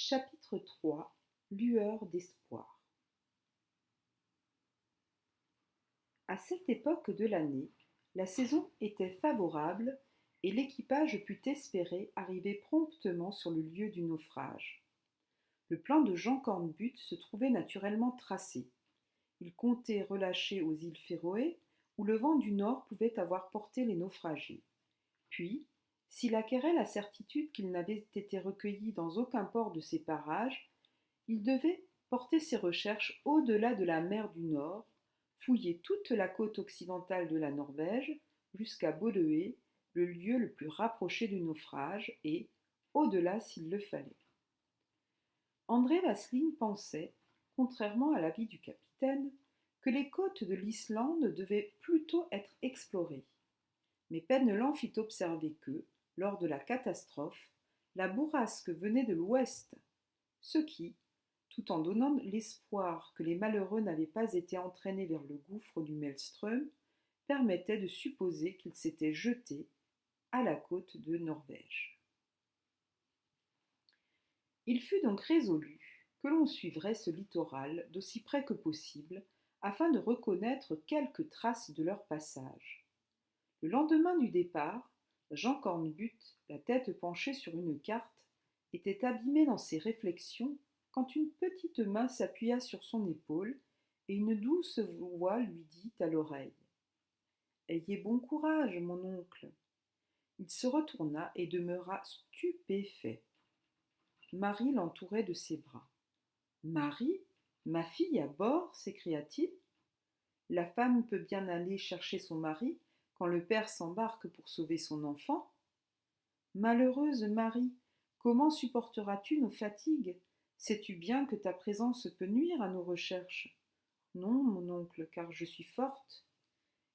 Chapitre 3. Lueur d'espoir. À cette époque de l'année, la saison était favorable et l'équipage put espérer arriver promptement sur le lieu du naufrage. Le plan de Jean Cornbutte se trouvait naturellement tracé. Il comptait relâcher aux îles Féroé, où le vent du nord pouvait avoir porté les naufragés. Puis, s'il acquérait la certitude qu'ils n'avaient été recueillis dans aucun port de ces parages, il devait porter ses recherches au-delà de la mer du Nord, fouiller toute la côte occidentale de la Norvège jusqu'à Bodø, le lieu le plus rapproché du naufrage, et au-delà s'il le fallait. André Vasling pensait, contrairement à l'avis du capitaine, que les côtes de l'Islande devaient plutôt être explorées. Mais Penellan fit observer que, lors de la catastrophe, la bourrasque venait de l'ouest, ce qui, tout en donnant l'espoir que les malheureux n'avaient pas été entraînés vers le gouffre du Maelström, permettait de supposer qu'ils s'étaient jetés à la côte de Norvège. Il fut donc résolu que l'on suivrait ce littoral d'aussi près que possible afin de reconnaître quelques traces de leur passage. Le lendemain du départ, Jean Cornbutte, la tête penchée sur une carte, était abîmé dans ses réflexions quand une petite main s'appuya sur son épaule et une douce voix lui dit à l'oreille: « Ayez bon courage, mon oncle. » Il se retourna et demeura stupéfait. Marie l'entourait de ses bras. « Marie, ma fille à bord ?» s'écria-t-il. « La femme peut bien aller chercher son mari quand le père s'embarque pour sauver son enfant. Malheureuse Marie, comment supporteras-tu nos fatigues? Sais-tu bien que ta présence peut nuire à nos recherches? Non, mon oncle, car je suis forte.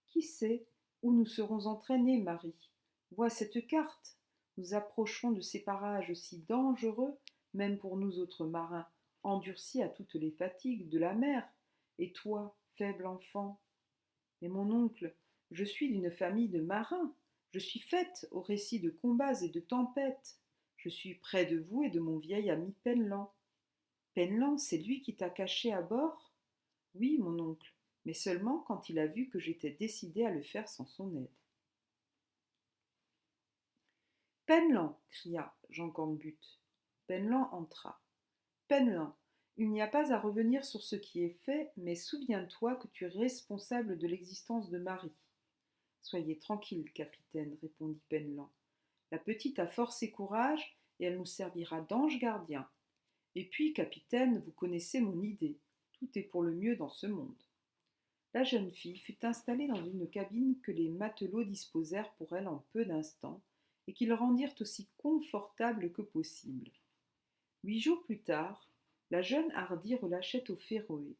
Qui sait où nous serons entraînés, Marie? Vois cette carte. Nous approchons de ces parages si dangereux, même pour nous autres marins, endurcis à toutes les fatigues de la mer. Et toi, faible enfant? Mais mon oncle, je suis d'une famille de marins. Je suis faite aux récits de combats et de tempêtes. Je suis près de vous et de mon vieil ami Penellan. Penellan, c'est lui qui t'a caché à bord? Oui, mon oncle, mais seulement quand il a vu que j'étais décidée à le faire sans son aide. Penellan, cria Jean Cornbutte. Penellan entra. Penellan, il n'y a pas à revenir sur ce qui est fait, mais souviens-toi que tu es responsable de l'existence de Marie. Soyez tranquille, capitaine, répondit Penellan. La petite a force et courage, et elle nous servira d'ange gardien. Et puis, capitaine, vous connaissez mon idée. Tout est pour le mieux dans ce monde. La jeune fille fut installée dans une cabine que les matelots disposèrent pour elle en peu d'instants, et qu'ils rendirent aussi confortable que possible. 8 jours plus tard, la jeune Hardy relâchait aux Féroé,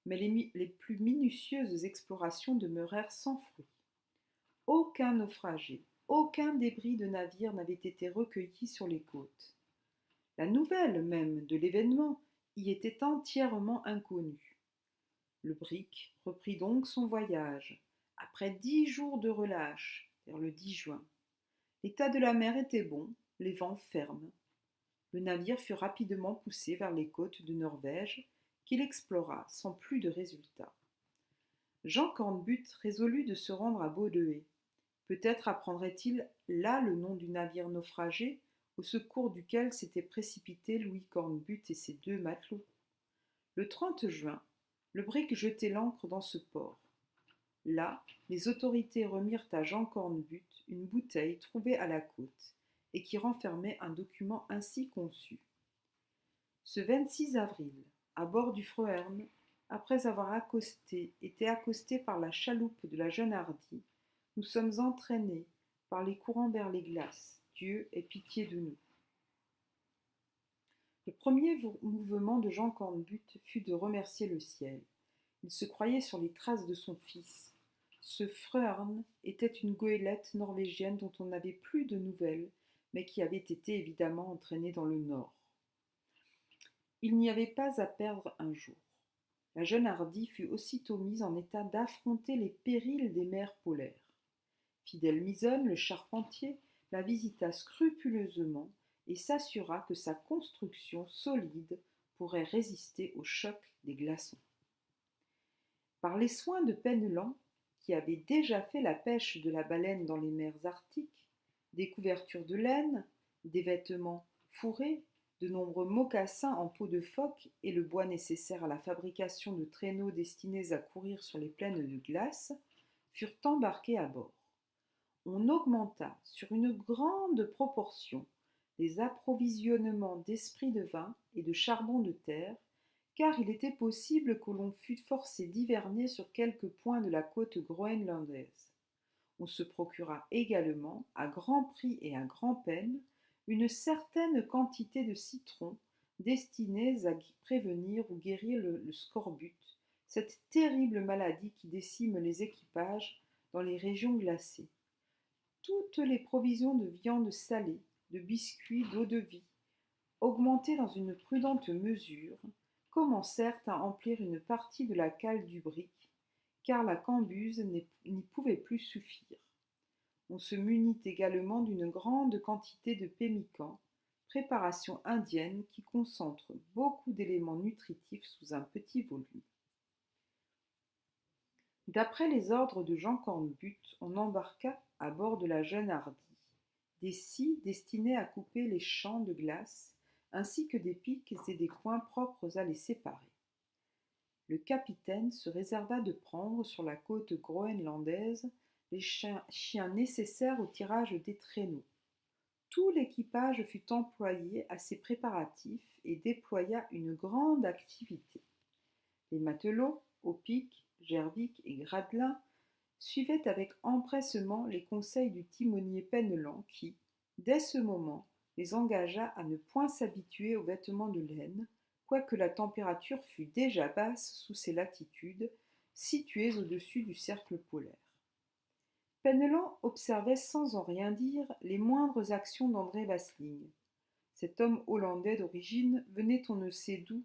mais les plus minutieuses explorations demeurèrent sans fruit. Aucun naufragé, aucun débris de navire n'avait été recueilli sur les côtes. La nouvelle même de l'événement y était entièrement inconnue. Le brick reprit donc son voyage, après 10 jours de relâche, vers le 10 juin. L'état de la mer était bon, les vents fermes. Le navire fut rapidement poussé vers les côtes de Norvège, qu'il explora sans plus de résultats. Jean Cornbutte résolut de se rendre à Bodø. Peut-être apprendrait-il là le nom du navire naufragé au secours duquel s'étaient précipités Louis Cornbutte et ses 2 matelots. Le 30 juin, le brick jetait l'ancre dans ce port. Là, les autorités remirent à Jean Cornbutte une bouteille trouvée à la côte et qui renfermait un document ainsi conçu. Ce 26 avril, à bord du Frøerne, après avoir été accostés par la chaloupe de la jeune Hardy, nous sommes entraînés par les courants vers les glaces. Dieu ait pitié de nous. Le premier mouvement de Jean Cornbutte fut de remercier le ciel. Il se croyait sur les traces de son fils. Ce Frøerne était une goélette norvégienne dont on n'avait plus de nouvelles, mais qui avait été évidemment entraînée dans le nord. Il n'y avait pas à perdre un jour. La jeune Hardy fut aussitôt mise en état d'affronter les périls des mers polaires. Fidèle Misonne, le charpentier, la visita scrupuleusement et s'assura que sa construction solide pourrait résister au choc des glaçons. Par les soins de Penellan, qui avait déjà fait la pêche de la baleine dans les mers arctiques, des couvertures de laine, des vêtements fourrés, de nombreux mocassins en peau de phoque et le bois nécessaire à la fabrication de traîneaux destinés à courir sur les plaines de glace, furent embarqués à bord. On augmenta sur une grande proportion les approvisionnements d'esprit de vin et de charbon de terre, car il était possible que l'on fût forcé d'hiverner sur quelques points de la côte groenlandaise. On se procura également, à grand prix et à grand-peine, une certaine quantité de citrons destinés à prévenir ou guérir le scorbut, cette terrible maladie qui décime les équipages dans les régions glacées. Toutes les provisions de viande salée, de biscuits, d'eau-de-vie, augmentées dans une prudente mesure, commencèrent à emplir une partie de la cale du brick, car la cambuse n'y pouvait plus suffire. On se munit également d'une grande quantité de pemmican, préparation indienne qui concentre beaucoup d'éléments nutritifs sous un petit volume. D'après les ordres de Jean Cornbutte, on embarqua à bord de la Jeune Hardie des scies destinées à couper les champs de glace, ainsi que des pics et des coins propres à les séparer. Le capitaine se réserva de prendre sur la côte groenlandaise les chiens nécessaires au tirage des traîneaux. Tout l'équipage fut employé à ces préparatifs et déploya une grande activité. Les matelots, Opic, Gervic et Gradelin, suivaient avec empressement les conseils du timonier Penellan qui, dès ce moment, les engagea à ne point s'habituer aux vêtements de laine, quoique la température fût déjà basse sous ces latitudes, situées au-dessus du cercle polaire. Penellan observait sans en rien dire les moindres actions d'André Vasling. Cet homme hollandais d'origine venait on ne sait d'où,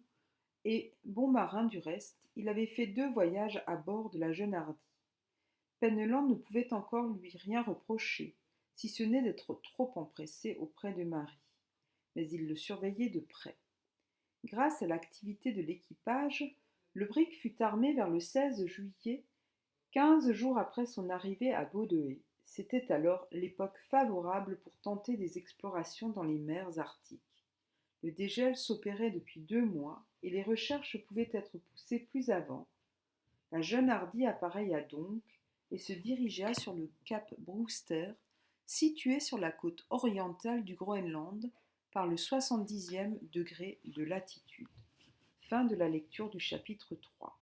et, bon marin du reste, il avait fait 2 voyages à bord de la Jeune Hardie. Penellan ne pouvait encore lui rien reprocher, si ce n'est d'être trop empressé auprès de Marie, mais il le surveillait de près. Grâce à l'activité de l'équipage, le brick fut armé vers le 16 juillet, 15 jours après son arrivée à Baudeuet. C'était alors l'époque favorable pour tenter des explorations dans les mers arctiques. Le dégel s'opérait depuis 2 mois et les recherches pouvaient être poussées plus avant. La Jeune Hardie appareilla donc et se dirigea sur le cap Brewster, situé sur la côte orientale du Groenland, par le 70e degré de latitude. Fin de la lecture du chapitre 3.